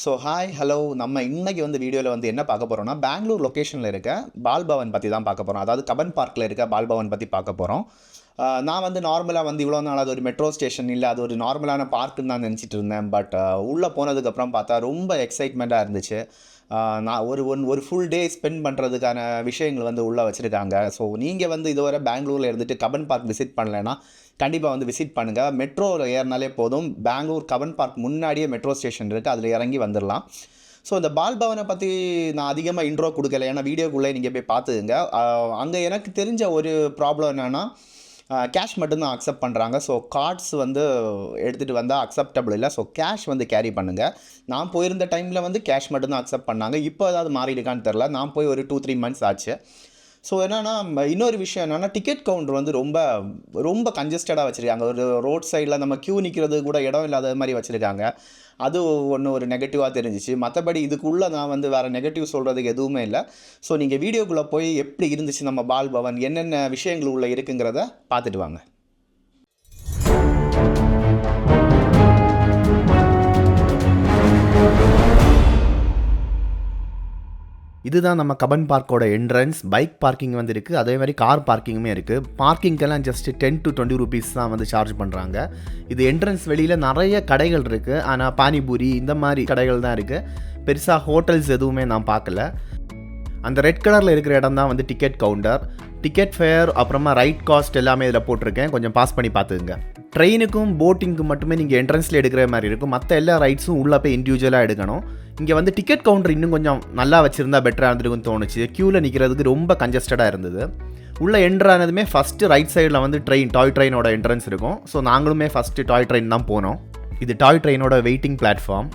So hi hello நம்ம இன்னைக்கு வீடியோவில் என்ன பார்க்க போகிறோம்னா பெங்களூர் லொக்கேஷனில் இருக்க பால் பவன் பற்றி தான் பார்க்க போகிறோம். அதாவது கபன் பார்க்கில் இருக்க பால் பவன் பற்றி பார்க்க போகிறோம். நான் நார்மலாக இவ்வளோ நாள் அது ஒரு மெட்ரோ ஸ்டேஷன் இல்லை, அது ஒரு நார்மலான பார்க்குன்னு தான் நினச்சிட்டு இருந்தேன். பட் உள்ளே போனதுக்கப்புறம் பார்த்தா ரொம்ப எக்ஸைட்மெண்ட்டாக இருந்துச்சு. நான் ஒரு ஃபுல் டே ஸ்பெண்ட் பண்ணுறதுக்கான விஷயங்கள் உள்ளே வச்சுருக்காங்க. ஸோ நீங்கள் இதுவரை பெங்களூரில் இருந்துட்டு கபன் பார்க் விசிட் பண்ணலைன்னா கண்டிப்பாக விசிட் பண்ணுங்கள். மெட்ரோவில் ஏறினாலே போதும். பெங்களூர் கபன் பார்க் முன்னாடியே மெட்ரோ ஸ்டேஷன் இருக்குது, அதில் இறங்கி வந்துடலாம். ஸோ இந்த பால் பவனை பற்றி நான் அதிகமாக இன்ட்ரோ கொடுக்கல, ஏன்னா வீடியோக்குள்ளே நீங்கள் போய் பார்த்துக்குங்க. அங்கே எனக்கு தெரிஞ்ச ஒரு ப்ராப்ளம் என்னென்னா கேஷ் மட்டும்தான் அக்செப்ட் பண்ணுறாங்க. ஸோ கார்ட்ஸ் எடுத்துகிட்டு வந்தால் அக்செப்டபிள் இல்லை. ஸோ கேஷ் கேரி பண்ணுங்கள். நான் போயிருந்த டைமில் கேஷ் மட்டும்தான் அக்செப்ட் பண்ணாங்க. இப்போ ஏதாவது மாறிடுக்கான்னு தெரில. நான் போய் ஒரு 2-3 மந்த்ஸ் ஆச்சு. ஸோ என்னென்னா இன்னொரு விஷயம் என்னென்னா டிக்கெட் கவுண்டர் ரொம்ப ரொம்ப கன்ஜஸ்டடாக வச்சுருக்காங்க. ஒரு ரோட் சைடில் நம்ம க்யூ நிற்கிறது கூட இடம் இல்லாத மாதிரி வச்சுருக்காங்க. அது ஒரு நெகட்டிவாக தெரிஞ்சிச்சு. மற்றபடி இதுக்குள்ளே நான் வேறு நெகட்டிவ் சொல்கிறதுக்கு எதுவுமே இல்லை. ஸோ நீங்கள் வீடியோக்குள்ளே போய் எப்படி இருந்துச்சு நம்ம பால் பவன், என்னென்ன விஷயங்கள் உள்ளே இருக்குங்கிறத பார்த்துட்டு வாங்க. இதுதான் நம்ம கபன் பார்க்கோட என்ட்ரன்ஸ். பைக் பார்க்கிங் இருக்குது, அதே மாதிரி கார் பார்க்கிங்குமே இருக்குது. பார்க்கிங்கெல்லாம் ஜஸ்ட் 10 to 20 rupees தான் சார்ஜ் பண்ணுறாங்க. இது என்ட்ரன்ஸ் வெளியில் நிறைய கடைகள் இருக்குது, ஆனால் பானிபூரி இந்த மாதிரி கடைகள் தான் இருக்குது. பெருசாக ஹோட்டல்ஸ் எதுவுமே நான் பார்க்கல. அந்த ரெட் கலரில் இருக்கிற இடம் தான் டிக்கெட் கவுண்டர். டிக்கெட் ஃபேர் அப்புறமா ரைட் காஸ்ட் எல்லாமே இதில் போட்டிருக்கேன், கொஞ்சம் பாஸ் பண்ணி பார்த்துக்குங்க. ட்ரெயினுக்கும் போட்டிங்க்கு மட்டுமே நீங்கள் என்ட்ரன்ஸில் எடுக்கிற மாதிரி இருக்கும். மற்ற எல்லா ரைட்ஸும் உள்ளே போய் இண்டிவிஜுவலாக எடுக்கணும். இங்கே டிக்கெட் கவுண்டர் இன்னும் கொஞ்சம் நல்லா வச்சுருந்தா பெட்டராக இருந்திருக்குன்னு தோணுச்சு. க்யூவில் நிற்கிறதுக்கு ரொம்ப கன்ஜஸ்டடாக இருந்தது. உள்ளே என்ட்ரானதுமே ஃபஸ்ட்டு ரைட் சைடில் டாய் ட்ரெயினோட என்ட்ரன்ஸ் இருக்கும். ஸோ நாங்களுமே ஃபஸ்ட்டு டாய் ட்ரெயின் தான் போனோம். இது டாய் ட்ரெயினோட வெயிட்டிங் பிளாட்ஃபார்ம்.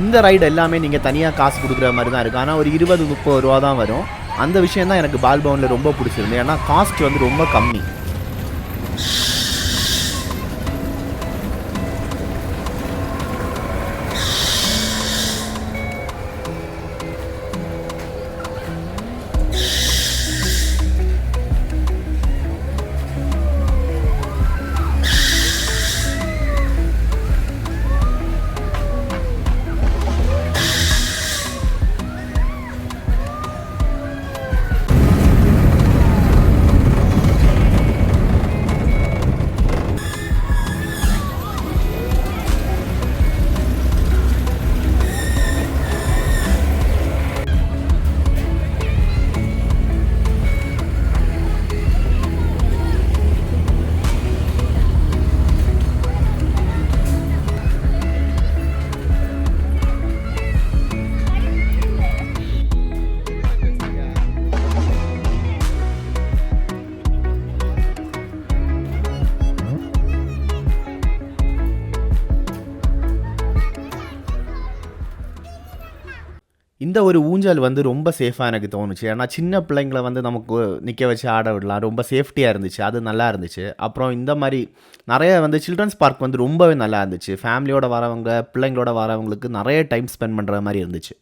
இந்த ரைடு எல்லாமே நீங்கள் தனியாக காசு கொடுக்குற மாதிரி தான் இருக்குது. ஆனால் ஒரு 20-30 ரூபா தான் வரும். அந்த விஷயம் தான் எனக்கு பால் பவனில் ரொம்ப பிடிச்சிருந்து. ஏன்னா காஸ்ட் ரொம்ப கம்மி. இந்த ஒரு ஊஞ்சல் ரொம்ப சேஃபாக எனக்கு தோணுச்சு. ஏன்னா சின்ன பிள்ளைங்களை நமக்கு நிற்க வச்சு ஆட விடலாம், ரொம்ப சேஃப்டியாக இருந்துச்சு. அது நல்லா இருந்துச்சு. அப்புறம் இந்த மாதிரி நிறைய சில்ட்ரன்ஸ் பார்க் ரொம்பவே நல்லா இருந்துச்சு. ஃபேமிலியோட வரவங்க, பிள்ளைங்களோட வரவங்களுக்கு நிறைய டைம் ஸ்பெண்ட் பண்ணுற மாதிரி இருந்துச்சு.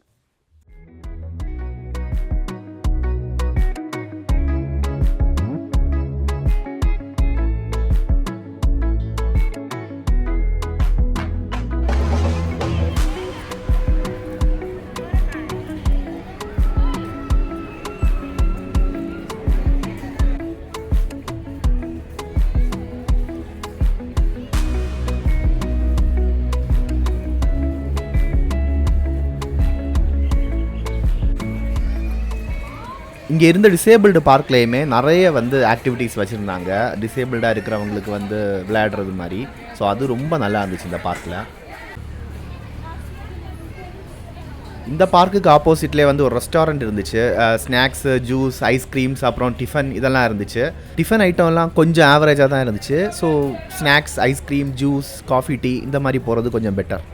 இங்கே இருந்த டிசேபிள்டு பார்க்லேயுமே நிறைய ஆக்டிவிட்டீஸ் வச்சுருந்தாங்க. டிசேபிள்டாக இருக்கிறவங்களுக்கு விளையாடுறது மாதிரி. ஸோ அது ரொம்ப நல்லா இருந்துச்சு இந்த பார்க்கில். இந்த பார்க்குக்கு ஆப்போசிட்லேயே ஒரு ரெஸ்டாரண்ட் இருந்துச்சு. ஸ்நாக்ஸு, ஜூஸ், ஐஸ்கிரீம்ஸ், அப்புறம் டிஃபன் இதெல்லாம் இருந்துச்சு. டிஃபன் ஐட்டம்லாம் கொஞ்சம் ஆவரேஜாக தான் இருந்துச்சு. So snacks, ice cream, juice, coffee, tea இந்த மாதிரி போகிறது கொஞ்சம் பெட்டர்.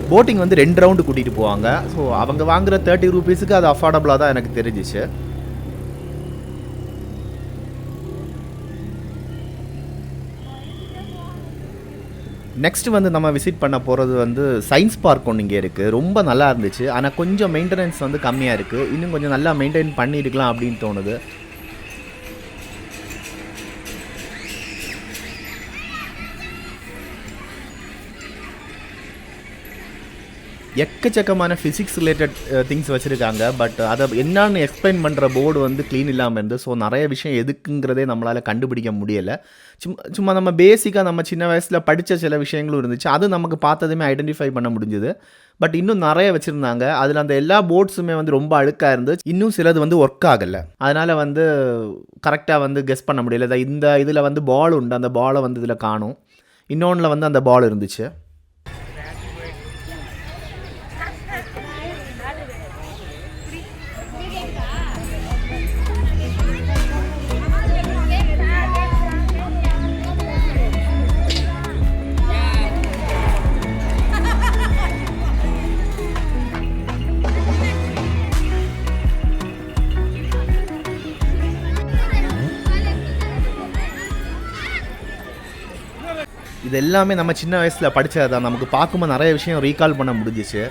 போட்டிங் வந்து 2 ரவுண்டு கூட்டிகிட்டு போவாங்க. ஸோ அவங்க வாங்குகிற 30 ரூபீஸுக்கு அது அஃபோர்டபுளாக தான் எனக்கு தெரிஞ்சிச்சு. நெக்ஸ்ட் வந்து நம்ம விசிட் பண்ண போகிறது வந்து சயின்ஸ் பார்க் ஒன்று இங்கே இருக்குது. ரொம்ப நல்லா இருந்துச்சு. ஆனால் கொஞ்சம் மெயின்டெனன்ஸ் வந்து கம்மியாக இருக்குது. இன்னும் கொஞ்சம் நல்லா மெயின்டைன் பண்ணியிருக்கலாம் அப்படின்னு தோணுது. எக்கச்சக்கமான ஃபிசிக்ஸ் ரிலேட்டட் திங்ஸ் வச்சுருக்காங்க. பட் அதை என்னான்னு எக்ஸ்பிளைன் பண்ணுற போர்டு வந்து க்ளீன் இல்லாமல் இருந்து, ஸோ நிறைய விஷயம் எதுக்குங்கிறதே நம்மளால் கண்டுபிடிக்க முடியலை. சும்மா நம்ம பேசிக்காக நம்ம சின்ன வயசில் படித்த சில விஷயங்களும் இருந்துச்சு. அது நமக்கு பார்த்ததுமே ஐடென்டிஃபை பண்ண முடிஞ்சுது. பட் இன்னும் நிறைய வச்சுருந்தாங்க. அதில் அந்த எல்லா போர்ட்ஸுமே வந்து ரொம்ப அழுக்காக இருந்துச்சு. இன்னும் சிலது வந்து ஒர்க் ஆகலை. அதனால் வந்து கரெக்டாக வந்து கெஸ் பண்ண முடியல. இந்த இதில் வந்து பால் உண்டு, அந்த பாலை வந்து இதில் காணும். இன்னொன்றில் வந்து அந்த பால் இருந்துச்சு. இது எல்லாமே நம்ம சின்ன வயசில் படித்தது தான். நமக்கு பார்க்கும்போது நிறைய விஷயம் ரீகால் பண்ண முடிஞ்சிச்சு.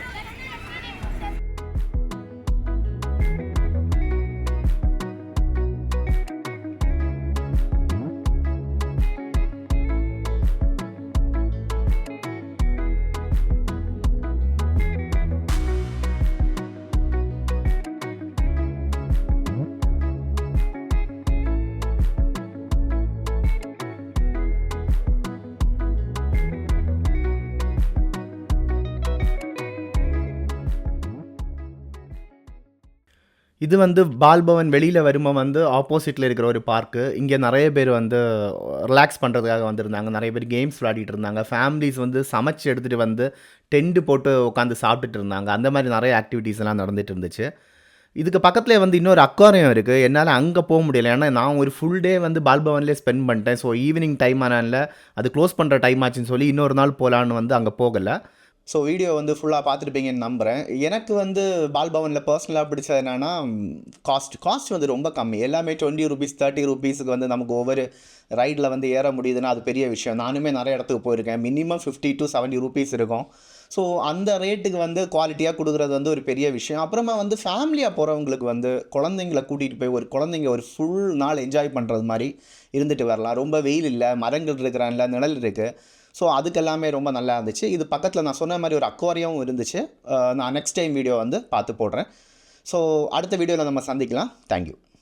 இது வந்து பால்பவன் வெளியில் வரும்போது வந்து ஆப்போசிட்டில் இருக்கிற ஒரு பார்க்கு. இங்கே நிறைய பேர் வந்து ரிலாக்ஸ் பண்ணுறதுக்காக வந்திருந்தாங்க. நிறைய பேர் கேம்ஸ் விளையாடிட்டு இருந்தாங்க. ஃபேமிலிஸ் வந்து சமைச்சு எடுத்துகிட்டு வந்து டென்ட் போட்டு உட்காந்து சாப்பிட்டுட்டு இருந்தாங்க. அந்த மாதிரி நிறைய ஆக்டிவிட்டீஸ் எல்லாம் நடந்துகிட்டு இருந்துச்சு. இதுக்கு பக்கத்தில் வந்து இன்னொரு அக்வாரியம் இருக்குது. என்னால் அங்கே போக முடியலை. ஏன்னா நான் ஒரு ஃபுல் டே வந்து பால்பவன்லேயே ஸ்பெண்ட் பண்ணிட்டேன். ஸோ ஈவினிங் டைம் ஆனால அது க்ளோஸ் பண்ணுற டைம் ஆச்சுன்னு சொல்லி இன்னொரு நாள் போகலான்னு வந்து அங்கே போகலை. ஸோ வீடியோ வந்து ஃபுல்லாக பார்த்துருப்பீங்கன்னு நம்புகிறேன். எனக்கு வந்து பால்பவனில் பர்சனலாக பிடிச்சது என்னென்னா காஸ்ட் வந்து ரொம்ப கம்மி. எல்லாமே 20 ரூபீஸ் 30 ரூபீஸுக்கு வந்து நமக்கு ஒவ்வொரு ரைடில் வந்து ஏற முடியுதுன்னா அது பெரிய விஷயம். நானுமே நிறைய இடத்துக்கு போயிருக்கேன். மினிமம் 50 to 70 ரூபீஸ் இருக்கும். ஸோ அந்த ரேட்டுக்கு வந்து குவாலிட்டியாக கொடுக்குறது வந்து ஒரு பெரிய விஷயம். அப்புறமா வந்து ஃபேமிலியாக போகிறவங்களுக்கு வந்து குழந்தைங்கள கூட்டிகிட்டு போய் குழந்தைங்க ஒரு ஃபுல் நாள் என்ஜாய் பண்ணுறது மாதிரி இருந்துட்டு வரலாம். ரொம்ப வெயில் இல்லை, மரங்கள் இருக்கிறான்ல, நிழல் இருக்குது. ஸோ அதுக்கெல்லாமே ரொம்ப நல்லா இருந்துச்சு. இது பக்கத்தில் நான் சொன்ன மாதிரி ஒரு அக்வாரியம் இருந்துச்சு. நான் நெக்ஸ்ட் டைம் வீடியோ வந்து பார்த்து போடுறேன். ஸோ அடுத்த வீடியோவில் நம்ம சந்திக்கலாம். தேங்க்யூ.